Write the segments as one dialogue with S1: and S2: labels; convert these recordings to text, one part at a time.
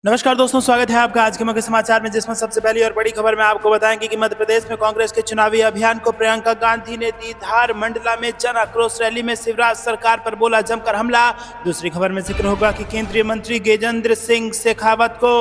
S1: नमस्कार दोस्तों, स्वागत है आपका आज के मुख्य समाचार में, जिसमें सबसे पहली और बड़ी खबर में आपको बताएंगे कि मध्य प्रदेश में कांग्रेस के चुनावी अभियान को प्रियंका गांधी ने दी धार। मंडला में जन आक्रोश रैली में शिवराज सरकार पर बोला जमकर हमला। दूसरी खबर में जिक्र होगा कि केंद्रीय मंत्री गजेंद्र सिंह शेखावत को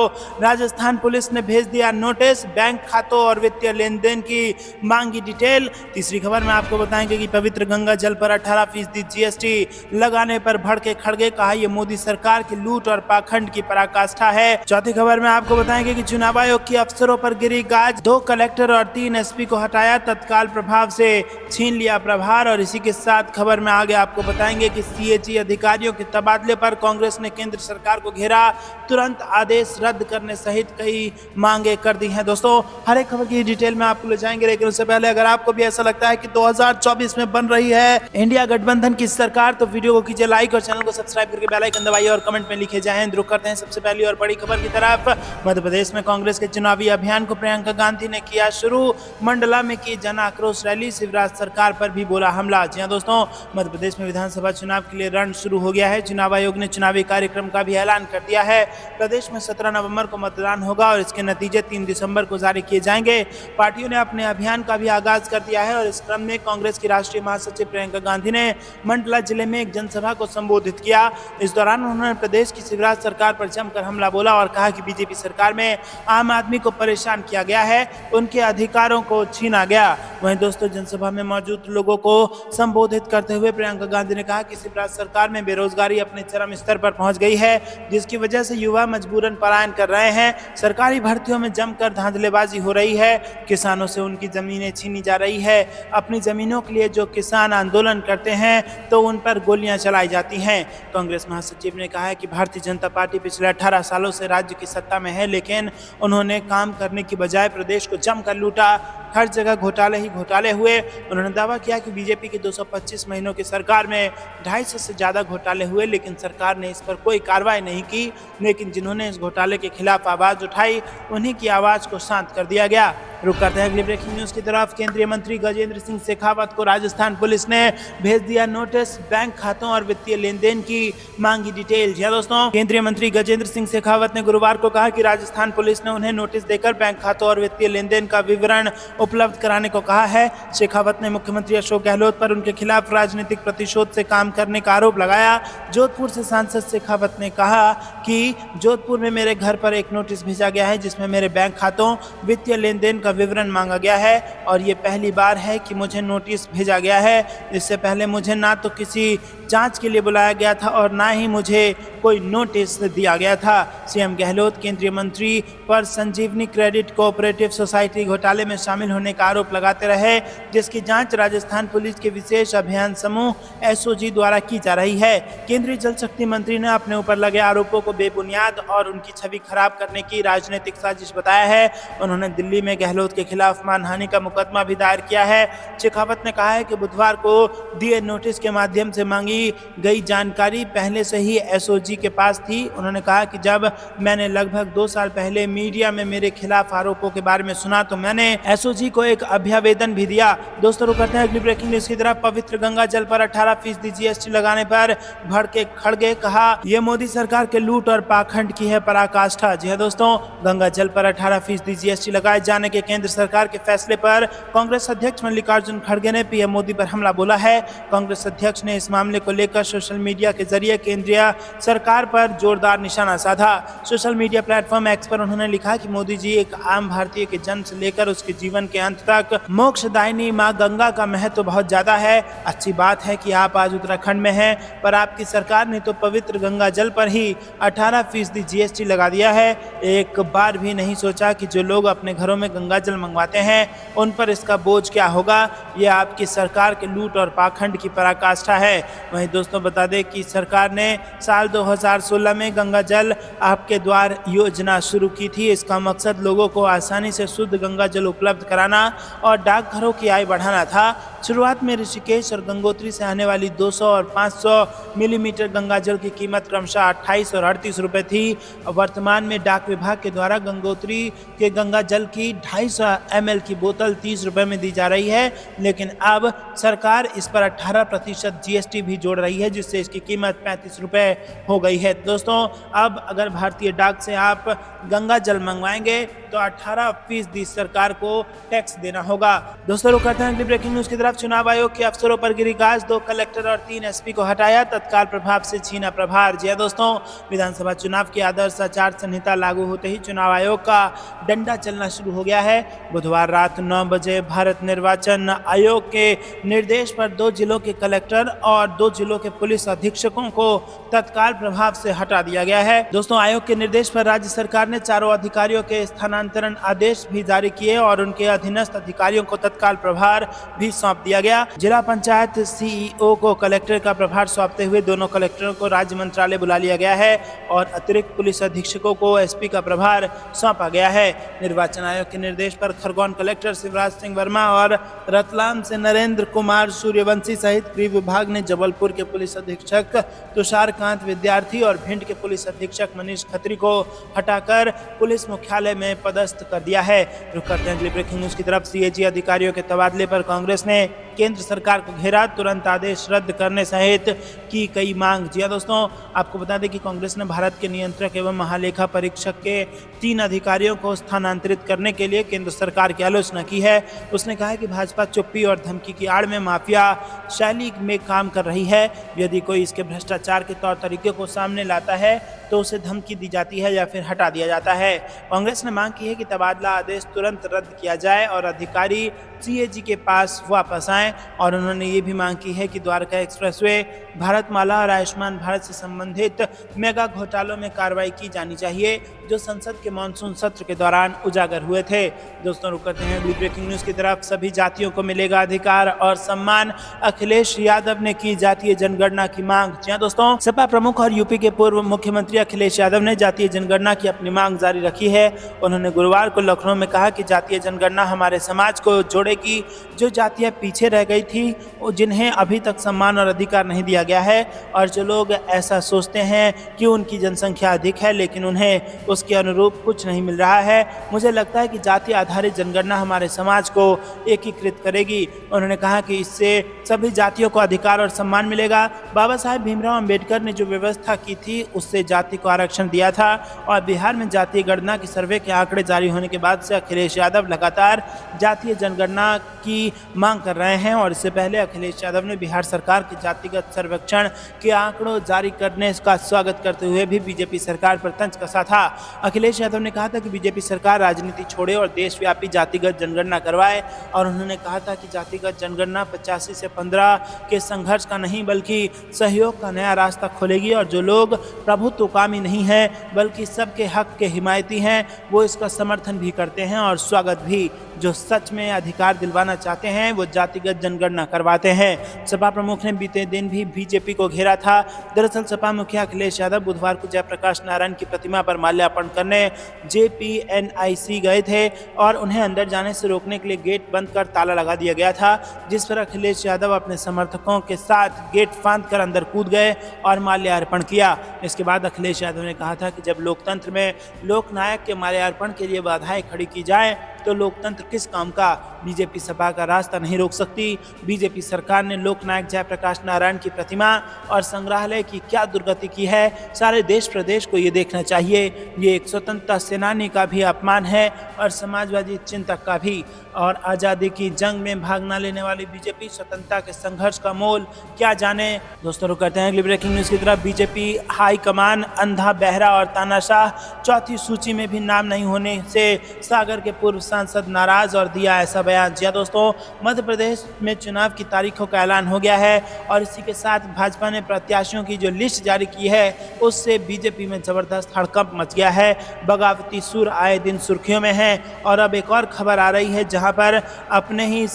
S1: राजस्थान पुलिस ने भेज दिया नोटिस, बैंक खातों और वित्तीय लेन देन की मांगी डिटेल। तीसरी खबर में आपको बताएंगे कि पवित्र गंगा जल पर 18% GST लगाने पर भड़के खड़गे, कहा यह मोदी सरकार की लूट और पाखंड की पराकाष्ठा है। चौथी खबर में आपको बताएंगे कि चुनाव आयोग की अफसरों पर गिरी गाज, 2 कलेक्टर और 3 SP को हटाया, तत्काल प्रभाव से छीन लिया प्रभार। और इसी के साथ खबर में आगे आपको बताएंगे कि CAG अधिकारियों के तबादले पर कांग्रेस ने केंद्र सरकार को घेरा, तुरंत आदेश रद्द करने सहित कई मांगे कर दी हैं। दोस्तों, हर एक खबर की डिटेल में आपको ले जाएंगे, लेकिन उससे पहले अगर आपको भी ऐसा लगता है कि 2024 में बन रही है इंडिया गठबंधन की सरकार, तो वीडियो को कीजिए लाइक और चैनल को सब्सक्राइब करके बेल आइकन दबाइए और कमेंट में लिखे जाएं। रुक करते हैं सबसे पहली और बड़ी खबर की तरफ। मध्य प्रदेश में कांग्रेस के चुनावी अभियान को प्रियंका गांधी ने किया शुरू। मंडला में की जन आक्रोश रैली, शिवराज सरकार पर भी बोला हमला। जी हां दोस्तों, मध्य प्रदेश में विधानसभा चुनाव के लिए रण शुरू हो गया है। चुनाव आयोग ने चुनावी कार्यक्रम का भी ऐलान कर दिया है। प्रदेश में 17 नवंबर को मतदान होगा और इसके नतीजे 3 दिसंबर को जारी किए जाएंगे। पार्टियों ने अपने अभियान का भी आगाज कर दिया है और इस क्रम में कांग्रेस की राष्ट्रीय महासचिव प्रियंका गांधी ने मंडला जिले में एक जनसभा को संबोधित किया। इस दौरान उन्होंने प्रदेश की शिवराज सरकार पर जमकर हमला बोला और कहा कि बीजेपी सरकार में आम आदमी को परेशान किया गया है, उनके अधिकारों को छीना गया। वहीं दोस्तों, जनसभा में मौजूद लोगों को संबोधित करते हुए प्रियंका गांधी ने कहा कि शिवराज सरकार में बेरोजगारी अपने चरम स्तर पर पहुंच गई है, जिसकी वजह से युवा मजबूरन पलायन कर रहे हैं। सरकारी भर्तियों में जमकर धांधलेबाजी हो रही है, किसानों से उनकी जमीनें छीनी जा रही है। अपनी जमीनों के लिए जो किसान आंदोलन करते हैं तो उन पर गोलियां चलाई जाती हैं। कांग्रेस महासचिव ने कहा है कि भारतीय जनता पार्टी पिछले 18 सालों से राज्य की सत्ता में है, लेकिन उन्होंने काम करने की बजाय प्रदेश को जमकर लूटा। हर जगह घोटाले ही घोटाले हुए। उन्होंने दावा किया कि बीजेपी की 225 महीनों की सरकार में 250 से ज़्यादा घोटाले हुए, लेकिन सरकार ने इस पर कोई कार्रवाई नहीं की। लेकिन जिन्होंने इस घोटाले के खिलाफ आवाज़ उठाई, उन्हीं की आवाज़ को शांत कर दिया गया। रुक करते हैं अगली ब्रेकिंग न्यूज़ की तरफ। केंद्रीय मंत्री गजेंद्र सिंह शेखावत को राजस्थान पुलिस ने भेज दिया नोटिस, बैंक खातों और वित्तीय लेन देन की मांगी डिटेल। जी दोस्तों, केंद्रीय मंत्री गजेंद्र सिंह शेखावत ने गुरुवार को कहा कि राजस्थान पुलिस ने उन्हें नोटिस देकर बैंक खातों और वित्तीय लेन देन का विवरण उपलब्ध कराने को कहा है। शेखावत ने मुख्यमंत्री अशोक गहलोत पर उनके खिलाफ राजनीतिक प्रतिशोध से काम करने का आरोप लगाया। जोधपुर से सांसद शेखावत ने कहा कि जोधपुर में मेरे घर पर एक नोटिस भेजा गया है, जिसमें मेरे बैंक खातों, वित्तीय लेन देन का विवरण मांगा गया है और ये पहली बार है कि मुझे नोटिस भेजा गया है। इससे पहले मुझे ना तो किसी जांच के लिए बुलाया गया था और ना ही मुझे कोई नोटिस दिया गया था। सीएम गहलोत केंद्रीय मंत्री पर संजीवनी क्रेडिट कोऑपरेटिव सोसाइटी घोटाले में शामिल होने का आरोप लगाते रहे, जिसकी जांच राजस्थान पुलिस के विशेष अभियान समूह SOG द्वारा की जा रही है। केंद्रीय जल शक्ति मंत्री ने अपने ऊपर लगे आरोपों को बेबुनियाद और उनकी छवि खराब करने की राजनीतिक साजिश बताया है। उन्होंने दिल्ली में गहलोत के खिलाफ मानहानि का मुकदमा भी दायर किया है। शेखावत ने कहा है कि बुधवार को दिए नोटिस के माध्यम से मांगी गई जानकारी पहले से ही SOG के पास थी। उन्होंने कहा कि जब मैंने लगभग 2 साल पहले मीडिया में मेरे खिलाफ आरोपों के बारे में सुना तो मैंने SOG को एक अभ्यावेदन भी दिया। दोस्तों, करते हैं अगली ब्रेकिंग न्यूज़ की तरफ। पवित्र गंगा जल पर 18% GST लगाने पर भड़के खड़गे, कहा यह मोदी सरकार के लूट और पाखंड की है पराकाष्ठा। जी हां दोस्तों, गंगा जल पर 18% GST लगाए जाने के केंद्र सरकार के फैसले पर कांग्रेस अध्यक्ष मल्लिकार्जुन खड़गे ने PM मोदी पर हमला बोला है। कांग्रेस अध्यक्ष ने इस मामले को लेकर सोशल मीडिया के जरिए केंद्रीय सरकार पर जोरदार निशाना साधा। सोशल मीडिया प्लेटफॉर्म X पर उन्होंने लिखा कि मोदी जी, एक आम भारतीय के जन्म से लेकर उसके जीवन के अंत तक मोक्षदायिनी मां गंगा का महत्व बहुत ज्यादा है। अच्छी बात है कि आप आज उत्तराखंड में हैं, पर आपकी सरकार ने तो पवित्र गंगा जल पर ही 18% GST लगा दिया है। एक बार भी नहीं सोचा कि जो लोग अपने घरों में गंगा जल मंगवाते हैं उन पर इसका बोझ क्या होगा। यह आपकी सरकार के लूट और पाखंड की पराकाष्ठा है। वहीं दोस्तों, बता दें कि सरकार ने साल 2016 में गंगा जल आपके द्वार योजना शुरू की थी। इसका मकसद लोगों को आसानी से शुद्ध गंगा जल उपलब्ध कराना और डाकघरों की आय बढ़ाना था। शुरुआत में ऋषिकेश और गंगोत्री से आने वाली 200 और 500 मिलीमीटर गंगा जल की कीमत क्रमशः 28 और 38 रुपए थी। वर्तमान में डाक विभाग के द्वारा गंगोत्री के गंगा जल की 250 ml की बोतल 30 रुपए में दी जा रही है, लेकिन अब सरकार इस पर 18% GST भी जोड़ रही है, जिससे इसकी कीमत 35 रुपए हो गई है। दोस्तों, अब अगर भारतीय डाक से आप गंगा जल मंगवाएंगे तो 18% सरकार को टैक्स देना होगा। दोस्तों, रुक करते हैं अगली ब्रेकिंग न्यूज की तरफ। चुनाव आयोग के अफसरों पर गिरी गाज, 2 कलेक्टर और 3 SP को हटाया, तत्काल प्रभाव से छीना प्रभार। जी दोस्तों, विधानसभा चुनाव की आदर्श आचार संहिता लागू होते ही चुनाव आयोग का डंडा चलना शुरू हो गया है। बुधवार रात 9 बजे भारत निर्वाचन आयोग के निर्देश पर 2 जिलों के कलेक्टर और 2 जिलों के पुलिस अधीक्षकों को तत्काल प्रभाव से हटा दिया गया है। दोस्तों, आयोग के निर्देश पर राज्य सरकार ने चारों अधिकारियों के स्थानांतरण आदेश भी जारी किए और उनके अधीनस्थ अधिकारियों को तत्काल प्रभार भी सौंप दिया गया। जिला पंचायत CEO को कलेक्टर का प्रभार सौंपते हुए दोनों कलेक्टरों को राज्य मंत्रालय बुला लिया गया है और अतिरिक्त पुलिस अधीक्षकों को SP का प्रभार सौंपा गया है। निर्वाचन आयोग के निर्देश पर खरगोन कलेक्टर शिवराज सिंह वर्मा और रतलाम से नरेंद्र कुमार सूर्यवंशी सहित गृह विभाग ने जबलपुर के पुलिस अधीक्षक तुषार कांत विद्यार्थी और भिंड के पुलिस अधीक्षक मनीष खत्री को हटाकर पुलिस मुख्यालय में पदस्थ कर दिया है। रुक करते हैं अगली ब्रेकिंग न्यूज की तरफ। CAG अधिकारियों के तबादले पर कांग्रेस ने केंद्र सरकार को घेरा, तुरंत आदेश रद्द करने सहित की कई मांग। जी दोस्तों, आपको बता दें कि कांग्रेस ने भारत के नियंत्रक एवं महालेखा परीक्षक के 3 अधिकारियों को स्थानांतरित करने के लिए केंद्र सरकार की आलोचना की है। उसने कहा है कि भाजपा चुप्पी और धमकी की आड़ में माफिया शैली में काम कर रही है। यदि कोई इसके भ्रष्टाचार के तौर तरीके को सामने लाता है तो उसे धमकी दी जाती है या फिर हटा दिया जाता है। कांग्रेस ने मांग की है कि तबादला आदेश तुरंत रद्द किया जाए और अधिकारी CAG के पास वापस आएं और उन्होंने ये भी मांग की है कि द्वारका एक्सप्रेसवे, भारतमाला और आयुष्मान भारत से संबंधित मेगा घोटालों में कार्रवाई की जानी चाहिए, जो संसद के मानसून सत्र के दौरान उजागर हुए थे। दोस्तों, रुक करते हैं अगली ब्रेकिंग न्यूज की तरफ। सभी जातियों को मिलेगा अधिकार और सम्मान, अखिलेश यादव ने की जातीय जनगणना की मांग। जी दोस्तों, सपा प्रमुख और यूपी के पूर्व मुख्यमंत्री अखिलेश यादव ने जातीय जनगणना की अपनी मांग जारी रखी है। उन्होंने गुरुवार को लखनऊ में कहा कि जातीय जनगणना हमारे समाज को जोड़ेगी, जो जातियां पीछे रह गई थी, जिन्हें अभी तक सम्मान और अधिकार नहीं दिया गया है, और जो लोग ऐसा सोचते हैं कि उनकी जनसंख्या अधिक है लेकिन उन्हें उसके अनुरूप कुछ नहीं मिल रहा है। मुझे लगता है कि जाति आधारित जनगणना हमारे समाज को एकीकृत करेगी। उन्होंने कहा कि इससे सभी जातियों को अधिकार और सम्मान मिलेगा। बाबा साहेब भीमराव अंबेडकर ने जो व्यवस्था की थी उससे जाति को आरक्षण दिया था और बिहार में जातीय गणना की सर्वे के आंकड़े जारी होने के बाद से अखिलेश यादव लगातार जातीय जनगणना की मांग कर रहे हैं और इससे पहले अखिलेश यादव ने बिहार सरकार के जातिगत सर्वेक्षण के आंकड़ों जारी करने का स्वागत करते हुए भी बीजेपी सरकार पर तंज कसा था। अखिलेश यादव ने कहा था कि बीजेपी सरकार राजनीति छोड़े और देशव्यापी जातिगत जनगणना करवाए और उन्होंने कहा था कि जातिगत जनगणना 85 से 15 के संघर्ष का नहीं बल्कि सहयोग का नया रास्ता खोलेगी और जो लोग प्रभुत्वकामी नहीं हैं बल्कि सबके हक के हिमायती हैं वो इसका समर्थन भी करते हैं और स्वागत भी। जो सच में अधिकार दिलवाना चाहते हैं वो जातिगत जनगणना करवाते हैं। सपा प्रमुख ने बीते दिन भी बीजेपी को घेरा था। दरअसल सपा मुखिया अखिलेश यादव बुधवार को जयप्रकाश नारायण की प्रतिमा पर माल्यार्पण करने JPNIC गए थे और उन्हें अंदर जाने से रोकने के लिए गेट बंद कर ताला लगा दिया गया था, जिस पर अखिलेश यादव अपने समर्थकों के साथ गेट फांद कर अंदर कूद गए और माल्यार्पण किया। इसके बाद अखिलेश यादव ने कहा था कि जब लोकतंत्र में लोकनायक के माल्यार्पण के लिए बाधाएं खड़ी की जाएं तो लोकतंत्र किस काम का। बीजेपी सपा का रास्ता नहीं रोक सकती। बीजेपी सरकार ने लोकनायक जयप्रकाश नारायण की प्रतिमा और संग्रहालय की क्या दुर्गति की है, सारे देश प्रदेश को ये देखना चाहिए। ये एक स्वतंत्रता सेनानी का भी अपमान है और समाजवादी चिंतक का भी। और आज़ादी की जंग में भाग न लेने वाली बीजेपी स्वतंत्रता के संघर्ष का मोल क्या जाने। दोस्तों, रुक करते हैं अगली ब्रेकिंग न्यूज़ की तरफ। बीजेपी हाईकमान अंधा, बहरा और तानाशाह चौथी सूची में भी नाम नहीं होने से सागर के पूर्व सांसद नाराज और दिया ऐसा बयान। जी दोस्तों, मध्य प्रदेश में चुनाव की तारीखों का ऐलान हो गया है और इसी के साथ भाजपा ने प्रत्याशियों की जो लिस्ट जारी की है उससे बीजेपी में जबरदस्त हड़कंप मच गया है। बगावती सुर आए दिन सुर्खियों में है और अब एक और खबर आ रही है जहां पर अपने ही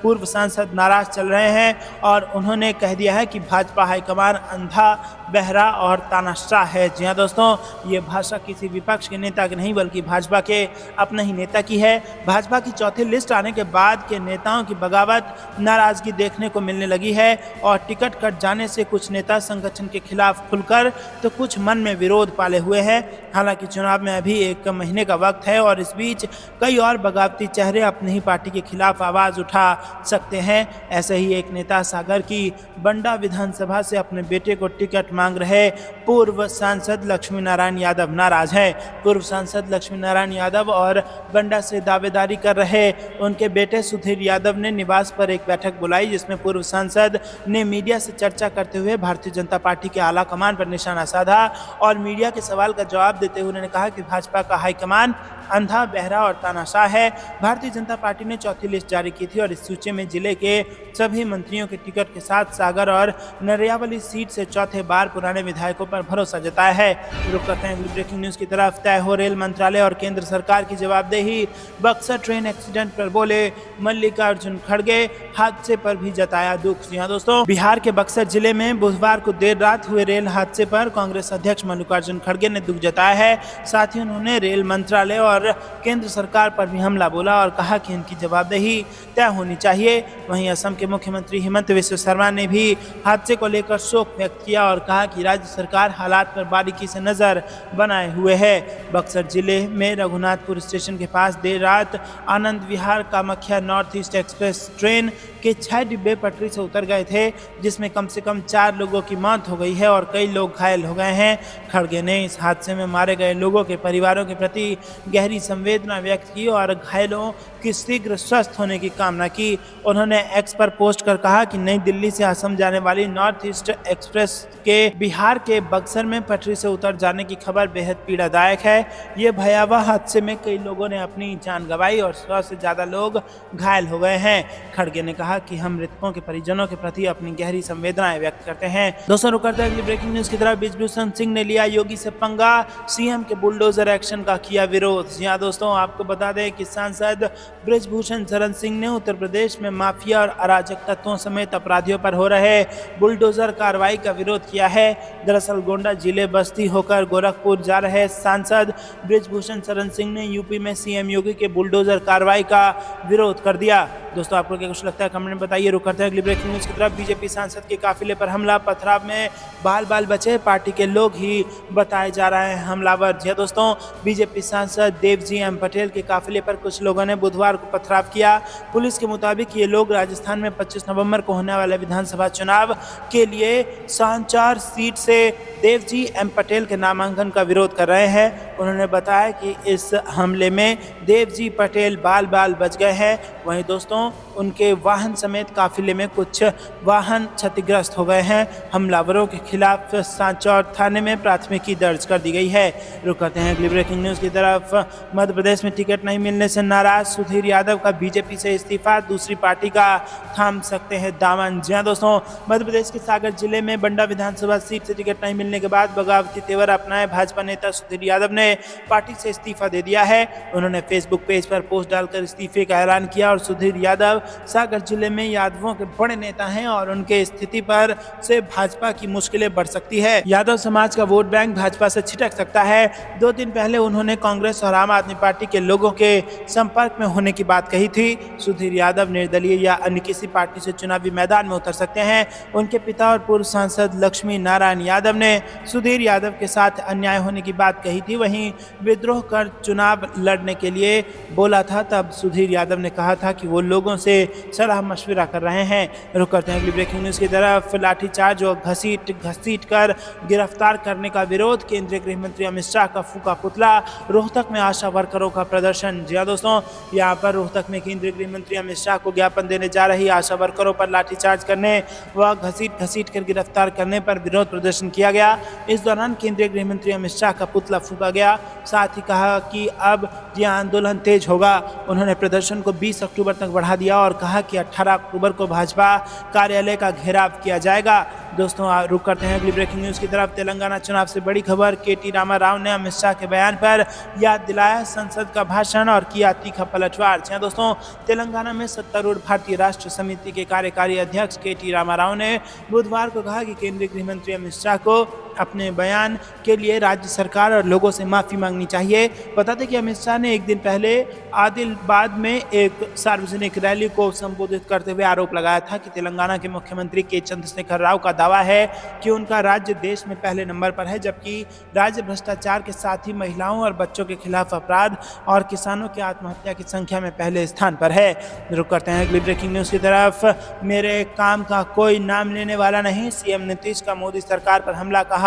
S1: पूर्व सांसद नाराज चल रहे हैं और उन्होंने कह दिया है कि भाजपा हाईकमान अंधा, बहरा और तानाशाह है। जी हाँ दोस्तों, ये भाषा किसी विपक्ष के नेता की नहीं बल्कि भाजपा के अपने ही नेता की है। भाजपा की चौथी लिस्ट आने के बाद के नेताओं की बगावत नाराजगी देखने को मिलने लगी है और टिकट कट जाने से कुछ नेता संगठन के खिलाफ खुलकर तो कुछ मन में विरोध पाले हुए हैं। हालांकि चुनाव में अभी 1 महीने का वक्त है और इस बीच कई और बगावती चेहरे अपनी ही पार्टी के खिलाफ आवाज उठा सकते हैं। ऐसे ही एक नेता सागर की बंडा विधानसभा से अपने बेटे को टिकट मांग रहे पूर्व सांसद लक्ष्मी नारायण यादव नाराज हैं। पूर्व सांसद लक्ष्मी नारायण यादव और बंडा से दावेदारी कर रहे उनके बेटे सुधीर यादव ने निवास पर एक बैठक बुलाई, जिसमें पूर्व सांसद ने मीडिया से चर्चा करते हुए भारतीय जनता पार्टी के आला कमान पर निशाना साधा और मीडिया के सवाल का जवाब देते हुए उन्होंने कहा कि भाजपा का हाईकमान अंधा, बहरा और तानाशाह है। भारतीय जनता पार्टी ने चौथी लिस्ट जारी की थी और इस सूची में जिले के सभी मंत्रियों के टिकट के साथ सागर और नरियावली सीट से चौथे बार पुराने विधायकों पर भरोसा जताया है। रुक करते हैं ब्रेकिंग न्यूज की तरफ। तय हो रेल मंत्रालय और केंद्र सरकार की जवाबदेही। बक्सर ट्रेन एक्सीडेंट पर बोले मल्लिकार्जुन खड़गे, हादसे पर भी जताया दुख। जी हाँ दोस्तों, बिहार के बक्सर जिले में बुधवार को देर रात हुए रेल हादसे पर कांग्रेस अध्यक्ष मल्लिकार्जुन खड़गे ने दुख जताया है। साथ ही उन्होंने रेल मंत्रालय और केंद्र सरकार पर भी हमला बोला और कहा कि इनकी जवाबदेही तय होनी चाहिए। वहीं असम के मुख्यमंत्री हिमंत विश्व शर्मा ने भी हादसे को लेकर शोक व्यक्त किया और कहा कि राज्य सरकार हालात पर बारीकी से नजर बनाए हुए है। बक्सर जिले में रघुनाथपुर स्टेशन के पास देर रात Anand Vihar Kamakhya north east express train के 6 डिब्बे पटरी से उतर गए थे, जिसमें कम से कम 4 लोगों की मौत हो गई है और कई लोग घायल हो गए हैं। खड़गे ने इस हादसे में मारे गए लोगों के परिवारों के प्रति गहरी संवेदना व्यक्त की और घायलों की शीघ्र स्वस्थ होने की कामना की। उन्होंने एक्स पर पोस्ट कर कहा कि नई दिल्ली से असम जाने वाली नॉर्थ ईस्ट एक्सप्रेस के बिहार के बक्सर में पटरी से उतर जाने की खबर बेहद पीड़ादायक है। ये भयावह हादसे में कई लोगों ने अपनी जान गंवाई और 100 से ज्यादा लोग घायल हो गए हैं। खड़गे ने कहा कि हम मृतकों के परिजनों के प्रति अपनी गहरी संवेदनाएं व्यक्त करते हैं। दोस्तों रुक करते हैं ब्रेकिंग न्यूज की तरफ। ब्रिजभूषण सिंह ने लिया योगी से पंगा, सीएम के बुलडोजर एक्शन का किया विरोध। जी हाँ दोस्तों, आपको बता दें कि सांसद ब्रिजभूषण शरण सिंह ने उत्तर प्रदेश में माफिया और अराजक तत्वों समेत अपराधियों पर हो रहे बुलडोजर कार्रवाई का विरोध किया है। दरअसल गोंडा जिले बस्ती होकर गोरखपुर जा रहे सांसद ब्रिजभूषण शरण सिंह ने यूपी में सीएम योगी के बुलडोजर कार्रवाई का विरोध कर दिया। दोस्तों आपको क्या कुछ लगता है कमेंट में बताइए। रुक करते हैं अगली ब्रेकिंग न्यूज की तरफ। बीजेपी सांसद के काफिले पर हमला, पथराव में बाल बचे पार्टी के लोग ही बताए जा रहे हैं हमलावर। जी दोस्तों, बीजेपी सांसद देवजी एम पटेल के काफिले पर कुछ लोगों ने बुधवार को पथराव किया। पुलिस के मुताबिक ये लोग राजस्थान में 25 नवंबर को होने वाले विधानसभा चुनाव के लिए सांचार सीट से देवजी एम पटेल के नामांकन का विरोध कर रहे हैं। उन्होंने बताया कि इस हमले में देवजी पटेल बाल बच गए हैं। वहीं दोस्तों उनके वाहन समेत काफिले में कुछ वाहन क्षतिग्रस्त हो गए हैं। हमलावरों के खिलाफ सांचौर थाने में प्राथमिकी दर्ज कर दी गई है। रुक करते हैं अगली ब्रेकिंग न्यूज की तरफ। मध्य प्रदेश में टिकट नहीं मिलने से नाराज सुधीर यादव का बीजेपी से इस्तीफा, दूसरी पार्टी का थाम सकते हैं दामन। जी हाँ दोस्तों, मध्य प्रदेश के सागर जिले में बंडा विधानसभा सीट से टिकट नहीं मिलने के बाद बगावती तेवर अपनाए भाजपा नेता सुधीर यादव ने पार्टी से इस्तीफा दे दिया है। उन्होंने फेसबुक पेज पर पोस्ट डालकर इस्तीफे का ऐलान किया और सुधीर यादव सागर जिले में यादवों के बड़े नेता हैं और उनके स्थिति पर से भाजपा की मुश्किलें बढ़ सकती है। यादव समाज का वोट बैंक भाजपा से छिटक सकता है। 2 दिन पहले उन्होंने कांग्रेस और आम आदमी पार्टी के लोगों के संपर्क में होने की बात कही थी। सुधीर यादव निर्दलीय या अन्य किसी पार्टी से चुनावी मैदान में उतर सकते हैं। उनके पिता और पूर्व सांसद लक्ष्मी नारायण यादव ने सुधीर यादव के साथ अन्याय होने की बात कही थी। वहीं विद्रोह कर चुनाव लड़ने के लिए बोला था, तब सुधीर यादव ने कहा था कि वो लोगों से सलाह मशविरा कर रहे हैं। रुक करते हैं अगली ब्रेकिंग न्यूज की तरफ। लाठीचार्ज और घसीट कर गिरफ्तार करने का विरोध, केंद्रीय गृह मंत्री अमित शाह का फूका पुतला। रोहतक में आशा वर्करों का प्रदर्शन। जी दोस्तों, यहाँ पर रोहतक में केंद्रीय गृह मंत्री अमित शाह को ज्ञापन देने जा रही आशा वर्करों पर लाठीचार्ज करने व घसीट कर गिरफ्तार करने पर विरोध प्रदर्शन किया गया। इस दौरान केंद्रीय गृह मंत्री अमित शाह का पुतला फूका गया। साथ ही कहा कि अब यह आंदोलन तेज होगा। उन्होंने प्रदर्शन को 20 अक्टूबर तक बढ़ा दिया और कहा कि 18 अक्टूबर को भाजपा कार्यालय का घेराव किया जाएगा। दोस्तों रुक करते हैं अगली ब्रेकिंग न्यूज की तरफ। तेलंगाना चुनाव से बड़ी खबर, केटी रामाराव ने अमित शाह के बयान पर याद दिलाया संसद का भाषण और किया तीखा पलटवार। जी दोस्तों, तेलंगाना में सत्तारूढ़ भारतीय राष्ट्र समिति के कार्यकारी अध्यक्ष केटी रामाराव ने बुधवार को कहा कि केंद्रीय गृह मंत्री अमित शाह को अपने बयान के लिए राज्य सरकार और लोगों से माफी मांगनी चाहिए। बता दें कि अमित शाह ने एक दिन पहले आदिलाबाद में एक सार्वजनिक रैली को संबोधित करते हुए आरोप लगाया था कि तेलंगाना के मुख्यमंत्री के चंद्रशेखर राव का दावा है कि उनका राज्य देश में पहले नंबर पर है, जबकि राज्य भ्रष्टाचार के साथ ही महिलाओं और बच्चों के खिलाफ अपराध और किसानों की आत्महत्या की संख्या में पहले स्थान पर है। रुक करते हैं अगली ब्रेकिंग न्यूज की तरफ। मेरे काम का कोई नाम लेने वाला नहीं, सीएम नीतीश का मोदी सरकार पर हमला, कहा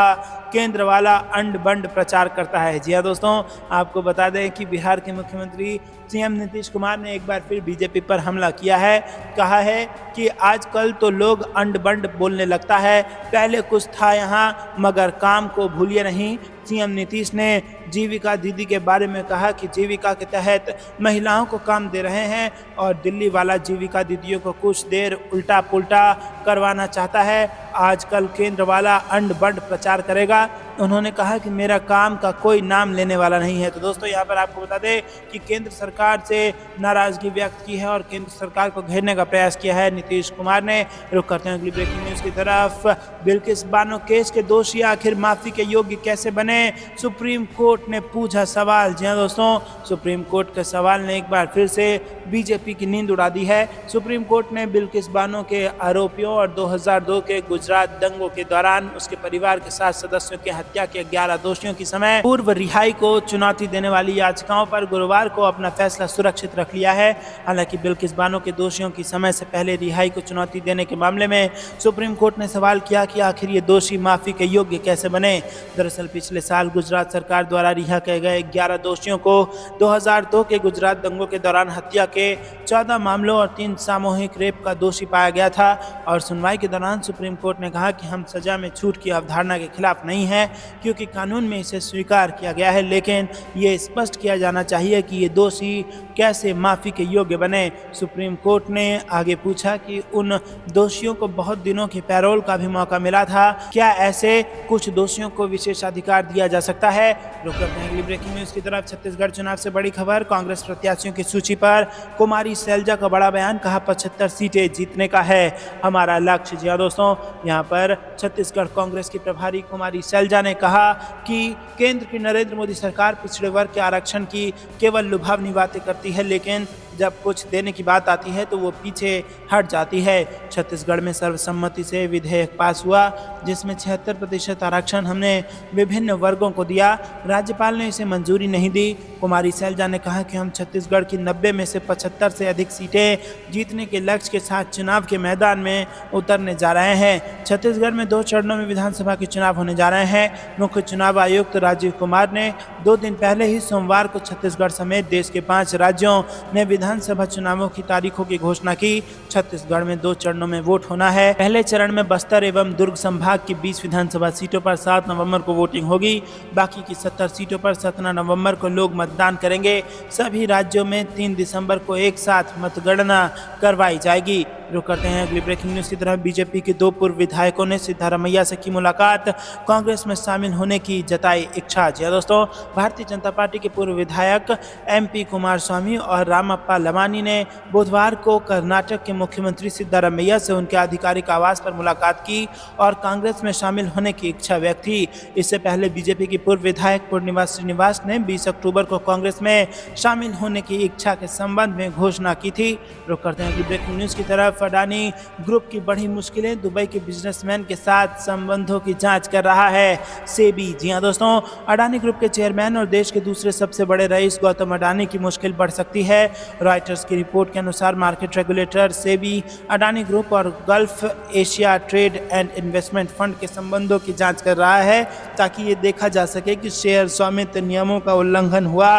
S1: केंद्र वाला अंड बंड प्रचार करता है। जी हाँ दोस्तों, आपको बता दें कि बिहार के मुख्यमंत्री सीएम नीतीश कुमार ने एक बार फिर बीजेपी पर हमला किया है। कहा है कि आजकल तो लोग अंड बंड बोलने लगता है, पहले कुछ था यहाँ मगर काम को भूलिए नहीं। सीएम नीतीश ने जीविका दीदी के बारे में कहा कि जीविका के तहत महिलाओं को काम दे रहे हैं और दिल्ली वाला जीविका दीदियों को कुछ देर उल्टा पुल्टा करवाना चाहता है। आजकल केंद्र वाला अंड बंड प्रचार करेगा। उन्होंने कहा कि मेरा काम का कोई नाम लेने वाला नहीं है। तो दोस्तों, यहाँ पर आपको बता दें कि केंद्र सरकार से नाराजगी व्यक्त की है और केंद्र सरकार को घेरने का प्रयास किया है नीतीश कुमार ने। रुक करते हैं अगली ब्रेकिंग न्यूज की तरफ। बिल्किस बानो केस के दोषी आखिर माफी के योग्य कैसे बने, सुप्रीम कोर्ट ने पूछा सवाल। जी हाँ दोस्तों, सुप्रीम कोर्ट के सवाल ने एक बार फिर से बीजेपी की नींद उड़ा दी है। सुप्रीम कोर्ट ने बिल्किस बानो के आरोपियों और 2002 के गुजरात दंगों के दौरान उसके परिवार के 7 सदस्यों की हत्या के 11 दोषियों की समय पूर्व रिहाई को चुनौती देने वाली याचिकाओं पर गुरुवार को अपना फैसला सुरक्षित रख लिया है। हालांकि बिल्किस बानो के दोषियों की समय से पहले रिहाई को चुनौती देने के मामले में सुप्रीम कोर्ट ने सवाल किया कि आखिर ये दोषी माफी के योग्य कैसे बने। दरअसल पिछले साल गुजरात सरकार द्वारा रिहा किए गए 11 दोषियों को 2002 के गुजरात दंगों के दौरान हत्या के 14 मामलों और 3 सामूहिक रेप का दोषी पाया गया था। और सुनवाई के दौरान सुप्रीम कोर्ट ने कहा कि हम सजा में छूट की अवधारणा के खिलाफ नहीं है, क्योंकि कानून में इसे स्वीकार किया गया है, लेकिन ये स्पष्ट किया जाना चाहिए कि ये दोषी कैसे माफी के योग्य बने। सुप्रीम कोर्ट ने आगे पूछा कि उन दोषियों को बहुत दिनों की पैरोल का भी मौका मिला था, क्या ऐसे कुछ दोषियों को विशेषाधिकार दिया जा सकता है। रुक करते हैं अगली ब्रेकिंग न्यूज की तरफ। छत्तीसगढ़ चुनाव से बड़ी खबर, कांग्रेस प्रत्याशियों की सूची पर कुमारी सैलजा का बड़ा बयान, कहा 75 सीटें जीतने का है हमारा लक्ष्य। जी हाँ दोस्तों, यहाँ पर छत्तीसगढ़ कांग्रेस की प्रभारी कुमारी सैलजा ने कहा कि केंद्र की नरेंद्र मोदी सरकार पिछड़े वर्ग के आरक्षण की केवल लुभावनी बातें करती है, लेकिन जब कुछ देने की बात आती है तो वो पीछे हट जाती है। छत्तीसगढ़ में सर्वसम्मति से विधेयक पास हुआ जिसमें 76% आरक्षण हमने विभिन्न वर्गों को दिया। राज्यपाल ने इसे मंजूरी नहीं दी। कुमारी सैलजा ने कहा कि हम छत्तीसगढ़ की 90 में से 75 से अधिक सीटें जीतने के लक्ष्य के साथ चुनाव के मैदान में उतरने जा रहे हैं। छत्तीसगढ़ में 2 चरणों में विधानसभा के चुनाव होने जा रहे हैं। मुख्य चुनाव आयुक्त राजीव कुमार ने 2 दिन पहले ही सोमवार को छत्तीसगढ़ समेत देश के 5 राज्यों में विधानसभा चुनावों की तारीखों की घोषणा की। छत्तीसगढ़ में 2 चरणों में वोट होना है। पहले चरण में बस्तर एवं दुर्ग संभाग की 20 विधानसभा सीटों पर 7 नवंबर को वोटिंग होगी। बाकी की 70 सीटों पर 17 नवंबर को लोग मतदान करेंगे। सभी राज्यों में 3 दिसंबर को एक साथ मतगणना करवाई जाएगी। रुक करते हैं अगली ब्रेकिंग न्यूज की तरफ। बीजेपी के 2 पूर्व विधायकों ने सिद्धारमैया से की मुलाकात, कांग्रेस में शामिल होने की जताई इच्छा। जी दोस्तों, भारतीय जनता पार्टी के पूर्व विधायक MP कुमार स्वामी और रामप्पा लमानी ने बुधवार को कर्नाटक के मुख्यमंत्री सिद्धारमैया से उनके आधिकारिक आवास पर मुलाकात की और कांग्रेस में शामिल होने की इच्छा व्यक्त की। इससे पहले बीजेपी की पूर्व विधायक पूर्णिमा श्रीनिवास ने 20 अक्टूबर को कांग्रेस में शामिल होने की इच्छा के संबंध में घोषणा की थी। रुक करते हैं अगली ब्रेकिंग न्यूज की तरफ। अडानी ग्रुप की बढ़ी मुश्किलें, दुबई के बिजनेसमैन के साथ संबंधों की जांच कर रहा है सेबी। जी हाँ दोस्तों, अडानी ग्रुप के चेयरमैन और देश के दूसरे सबसे बड़े रईस गौतम अडानी की मुश्किल बढ़ सकती है। रॉयटर्स की रिपोर्ट के अनुसार market regulator SEBI Adani group और Gulf Asia trade and investment fund के संबंधों की जांच कर रहा है, ताकि ये देखा जा सके कि शेयर स्वामित्व नियमों का उल्लंघन हुआ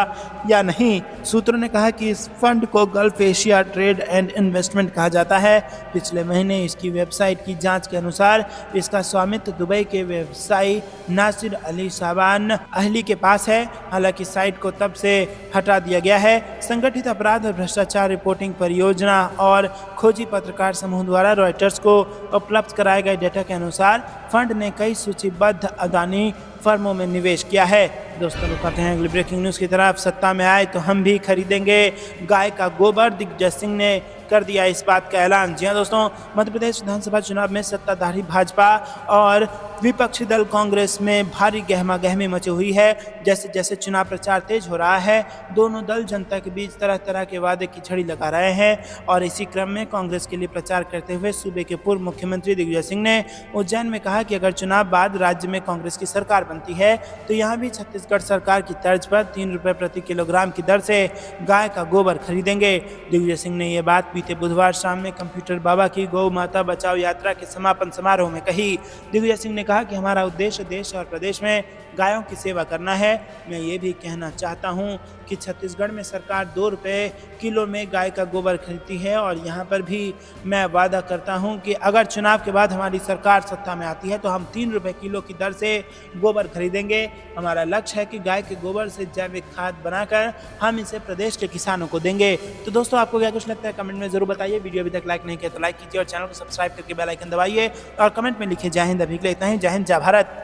S1: या नहीं। सूत्रों ने कहा कि इस फंड को gulf Asia trade and investment कहा जाता है। है। पिछले महीने इसकी वेबसाइट की जांच के अनुसार इसका स्वामित्व दुबई के व्यवसायी नासिर अली शाबान अहली के पास है। हालांकि साइट को तब से हटा दिया गया है। संगठित अपराध और भ्रष्टाचार रिपोर्टिंग परियोजना और खोजी पत्रकार समूह द्वारा रॉयटर्स को उपलब्ध कराए गए डेटा के अनुसार फंड ने कई सूचीबद्ध अदानी फर्मों में निवेश किया है। दोस्तों लोग कहते हैं अगली ब्रेकिंग न्यूज़ की तरफ। सत्ता में आए तो हम भी खरीदेंगे गाय का गोबर, दिग्विजय सिंह ने कर दिया इस बात का ऐलान। जी हां दोस्तों, मध्य प्रदेश विधानसभा चुनाव में सत्ताधारी भाजपा और विपक्षी दल कांग्रेस में भारी गहमा गहमी मची हुई है। जैसे जैसे चुनाव प्रचार तेज हो रहा है, दोनों दल जनता के बीच तरह तरह के वादे की छड़ी लगा रहे हैं। और इसी क्रम में कांग्रेस के लिए प्रचार करते हुए सूबे के पूर्व मुख्यमंत्री दिग्विजय सिंह ने उज्जैन में कहा कि अगर चुनाव बाद राज्य में कांग्रेस की सरकार बनती है तो यहाँ भी छत्तीसगढ़ सरकार की तर्ज पर 3 रुपये प्रति किलोग्राम की दर से गाय का गोबर खरीदेंगे। दिग्विजय सिंह ने यह बात बीते बुधवार शाम में कंप्यूटर बाबा की गौ माता बचाओ यात्रा के समापन समारोह में कही। दिग्विजय सिंह ने कहा कि हमारा उद्देश्य देश और प्रदेश में गायों की सेवा करना है। मैं ये भी कहना चाहता हूँ कि छत्तीसगढ़ में सरकार 2 रुपये किलो में गाय का गोबर खरीदती है और यहाँ पर भी मैं वादा करता हूँ कि अगर चुनाव के बाद हमारी सरकार सत्ता में आती है तो हम 3 रुपये किलो की दर से गोबर खरीदेंगे। हमारा लक्ष्य है कि गाय के गोबर से जैविक खाद बनाकर हम इसे प्रदेश के किसानों को देंगे। तो दोस्तों आपको क्या कुछ लगता है कमेंट में जरूर बताइए। वीडियो अभी तक लाइक नहीं किया तो लाइक कीजिए और चैनल को सब्सक्राइब करके बेल आइकन दबाइए और कमेंट में लिखिए जय हिंद। अभी के लिए इतना ही। जय हिंद, जय भारत।